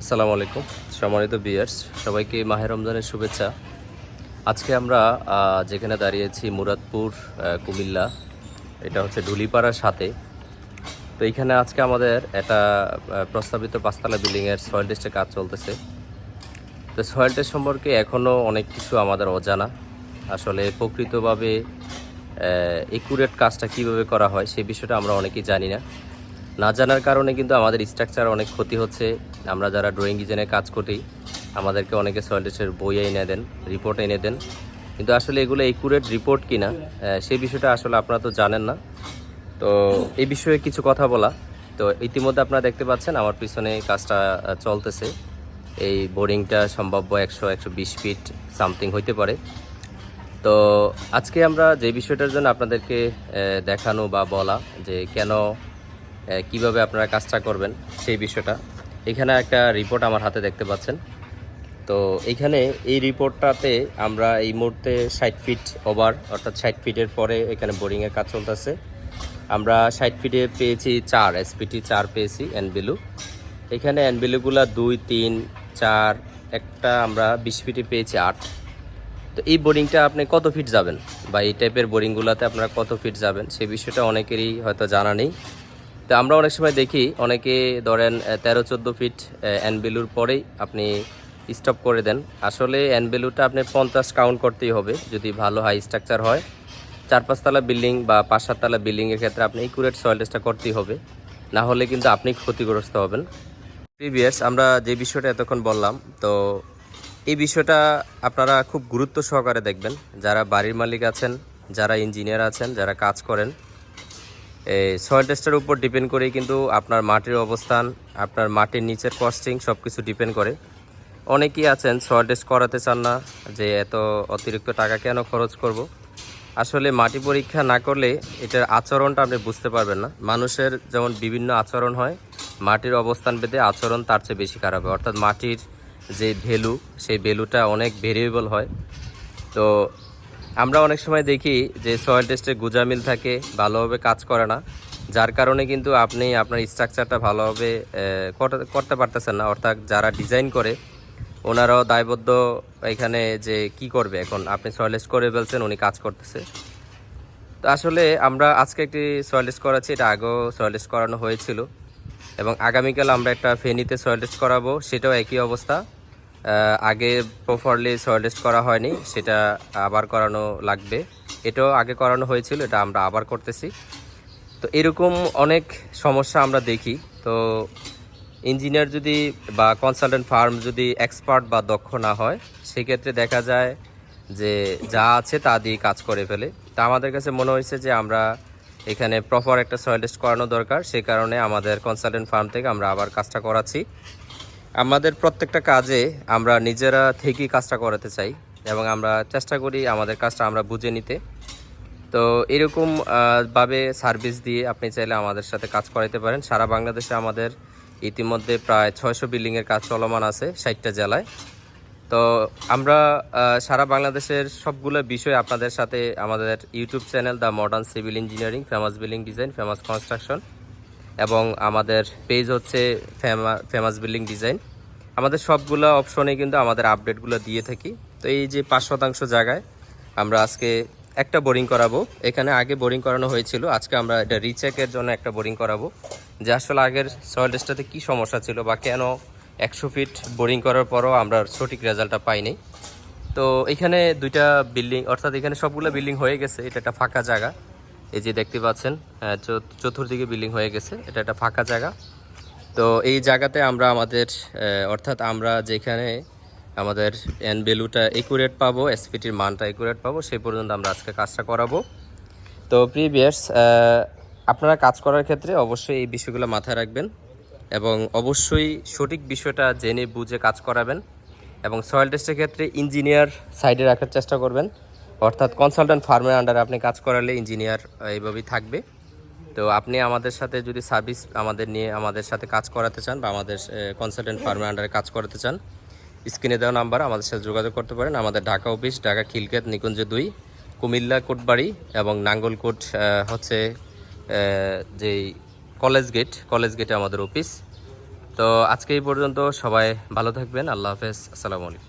আসসালামু আলাইকুম সম্মানিত ভিউয়ার্স, সবাইকে মাহে রমজানের শুভেচ্ছা। আজকে আমরা যেখানে দাঁড়িয়েছি মুরাদপুর কুমিল্লা, এটা হচ্ছে ঢুলিপাড়ার সাথে। তো এইখানে আজকে আমাদের একটা প্রস্তাবিত পাঁচতলা বিল্ডিংয়ের সয়েল টেস্টের কাজ চলতেছে। তো সয়েল টেস্ট সম্পর্কে এখনও অনেক কিছু আমাদের অজানা। আসলে প্রকৃতভাবে একুরেট কাজটা কিভাবে করা হয় সেই বিষয়টা আমরা অনেকেই জানি না। না জানার কারণে কিন্তু আমাদের স্ট্রাকচার অনেক ক্ষতি হচ্ছে। আমরা যারা ড্রয়িং ডিজাইনে কাজ করি, আমাদেরকে অনেকে সয়েল টেস্টের বই এনে দেন, রিপোর্ট এনে দেন, কিন্তু আসলে এগুলো একুরেট রিপোর্ট কিনা সেই বিষয়টা আসলে আপনারা তো জানেন না। তো এই বিষয়ে কিছু কথা বলা। তো ইতিমধ্যে আপনারা দেখতে পাচ্ছেন আমার পিছনে কাজটা চলতেছে। এই বোরিংটা সম্ভাব্য 100-120 ফিট সামথিং হইতে পারে। তো আজকে আমরা যে বিষয়টার জন্য আপনাদেরকে দেখানো বা বলা যে কেন কিভাবে আপনারা কাজটা করবেন সেই বিষয়টা, এখানে একটা রিপোর্ট আমার হাতে দেখতে পাচ্ছেন। তো এইখানে এই রিপোর্টটাতে আমরা এই মুহূর্তে 60 ফিট ওভার, অর্থাৎ 60 ফিটের পরে এখানে বোরিংয়ের কাজ চলতেছে। আমরা 60 ফিটে পেয়েছি 4 এসপিটি 4 পেয়েছি এনবিলু। এখানে এনবিলুগুলা 2, 3, 4, একটা আমরা 20 ফিটে পেয়েছি 8। তো এই বোরিংটা আপনি কত ফিট যাবেন বা এই টাইপের বোরিংগুলোতে আপনারা কত ফিট যাবেন সেই বিষয়টা অনেকেরই হয়তো জানা নেই। তো আমরা অনেক সময় দেখি অনেকে ধরেন 13-14 ফিট এনবেলুর পরেই আপনি স্টপ করে দেন। আসলে এনবেলুটা আপনি 50 কাউন্ট করতেই হবে যদি ভালো হাই স্ট্রাকচার হয়। 4-5 তলা বিল্ডিং বা 5-7 তলা বিল্ডিংয়ের ক্ষেত্রে আপনি একুরেট সয়েল টেস্টটা করতেই হবে, না হলে কিন্তু আপনি ক্ষতিগ্রস্ত হবেন। প্রিভিয়াস আমরা যে বিষয়টা এতক্ষণ বললাম, তো এই বিষয়টা আপনারা খুব গুরুত্ব সহকারে দেখবেন। যারা বাড়ির মালিক আছেন, যারা ইঞ্জিনিয়ার আছেন, যারা কাজ করেন, এই সয়েল টেস্টের উপর ডিপেন্ড করেই কিন্তু আপনার মাটির অবস্থান, আপনার মাটির নিচের কস্টিং সব কিছু ডিপেন্ড করে। অনেকেই আছেন সয়েল টেস্ট করাতে চান না, যে এত অতিরিক্ত টাকা কেন খরচ করব। আসলে মাটি পরীক্ষা না করলে এটার আচরণটা আপনি বুঝতে পারবেন না। মানুষের যেমন বিভিন্ন আচরণ হয়, মাটির অবস্থান ভেদে আচরণ তার চেয়ে বেশি খারাপ হয়। অর্থাৎ মাটির যে ভ্যালু, সেই ভ্যালুটা অনেক ভেরিয়েবল হয়। তো আমরা অনেক সময় দেখি যে সয়েল টেস্টে গুজামিল থাকে, ভালোভাবে কাজ করে না, যার কারণে কিন্তু আপনি আপনার স্ট্রাকচারটা ভালোভাবে করতে পারতেছেন না। অর্থাৎ যারা ডিজাইন করে ওনারাও দায়বদ্ধ এখানে, যে কি করবে, এখন আপনি সয়েল টেস্ট করে ফেলছেন, উনি কাজ করতেছে। তো আসলে আমরা আজকে একটি সয়েল টেস্ট করাচ্ছি, এটা আগেও সয়েল টেস্ট করানো হয়েছিল এবং আগামীকাল আমরা একটা ফেনীতে সয়েল টেস্ট করাবো, সেটাও একই অবস্থা। আগে প্রপারলি সয়েল টেস্ট করা হয়নি, সেটা আবার করানো লাগবে। এটাও আগে করানো হয়েছিল, এটা আমরা আবার করতেছি। তো এরকম অনেক সমস্যা আমরা দেখি। তো ইঞ্জিনিয়ার যদি বা কনসালটেন্ট ফার্ম যদি এক্সপার্ট বা দক্ষ না হয়, সেক্ষেত্রে দেখা যায় যে যা আছে তা দিয়ে কাজ করে ফেলে। তা আমাদের কাছে মনে হয়েছে যে আমরা এখানে প্রপার একটা সয়েল টেস্ট করানো দরকার, সেই কারণে আমাদের কনসালটেন্ট ফার্ম থেকে আমরা আবার কাজটা করাচ্ছি। আমাদের প্রত্যেকটা কাজে আমরা নিজেরা থেকেই কাজটা করাতে চাই এবং আমরা চেষ্টা করি আমাদের কাজটা আমরা বুঝে নিতে। তো এরকম ভাবে সার্ভিস দিয়ে আপনি চাইলে আমাদের সাথে কাজ করাতে পারেন। সারা বাংলাদেশে আমাদের ইতিমধ্যে প্রায় 600 বিল্ডিংয়ের কাজ চলমান আছে 60টা জেলায়। তো আমরা সারা বাংলাদেশের সবগুলো বিষয় আপনাদের সাথে আমাদের YouTube channel the modern civil engineering, famous building design, famous construction, এবং আমাদের পেজ হচ্ছে ফেমাস বিল্ডিং ডিজাইন, আমাদের সবগুলো অপশনে কিন্তু আমাদের আপডেটগুলো দিয়ে থাকি। তো এই যে 5% জায়গায় আমরা আজকে একটা বোরিং করাবো। এখানে আগে বোরিং করানো হয়েছিল, আজকে আমরা এটা রিচেকের জন্য একটা বোরিং করাবো, যে আসলে আগের সয়েল টেস্টটাতে কী সমস্যা ছিল বা কেন 100 ফিট বোরিং করার পরও আমরা সঠিক রেজাল্টটা পাইনি। তো এখানে দুইটা বিল্ডিং, অর্থাৎ এখানে সবগুলো বিল্ডিং হয়ে গেছে। এটা একটা ফাঁকা জায়গা, এই যে দেখতে পাচ্ছেন চতুর্দিকে বিল্ডিং হয়ে গেছে, এটা একটা ফাঁকা জায়গা। তো এই জায়গাতে আমরা আমাদের অর্থাৎ আমরা যেখানে আমাদের এন ভ্যালুটা একুরেট পাবো, এসপিটির মানটা একুরেট পাবো, সেই পর্যন্ত আমরা আজকে কাজটা করাবো। তো প্রিভিয়ার্স, আপনারা কাজ করার ক্ষেত্রে অবশ্যই এই বিষয়গুলো মাথায় রাখবেন এবং অবশ্যই সঠিক বিষয়টা জেনে বুঝে কাজ করাবেন। এবং সয়েল টেস্টের ক্ষেত্রে ইঞ্জিনিয়ার সাইডে রাখার চেষ্টা করবেন, অর্থাৎ কনসালটেন্ট ফার্মের আন্ডারে আপনি কাজ করালে ইঞ্জিনিয়ার এইভাবেই থাকবে। তো আপনি আমাদের সাথে যদি সার্ভিস আমাদের নিয়ে আমাদের সাথে কাজ করাতে চান বা আমাদের কনসালটেন্ট ফার্মের আন্ডারে কাজ করাতে চান, স্ক্রিনে দেওয়া নাম্বার আমাদের সাথে যোগাযোগ করতে পারেন। আমাদের ঢাকা অফিস ঢাকা খিলক্ষেত নিকুঞ্জ 2, কুমিল্লা কোটবাড়ি এবং নাঙ্গলকোট হচ্ছে যেই কলেজ গেটে আমাদের অফিস। তো আজকে এই পর্যন্ত, সবাই ভালো থাকবেন। আল্লাহ হাফেজ, আসসালামু আলাইকুম।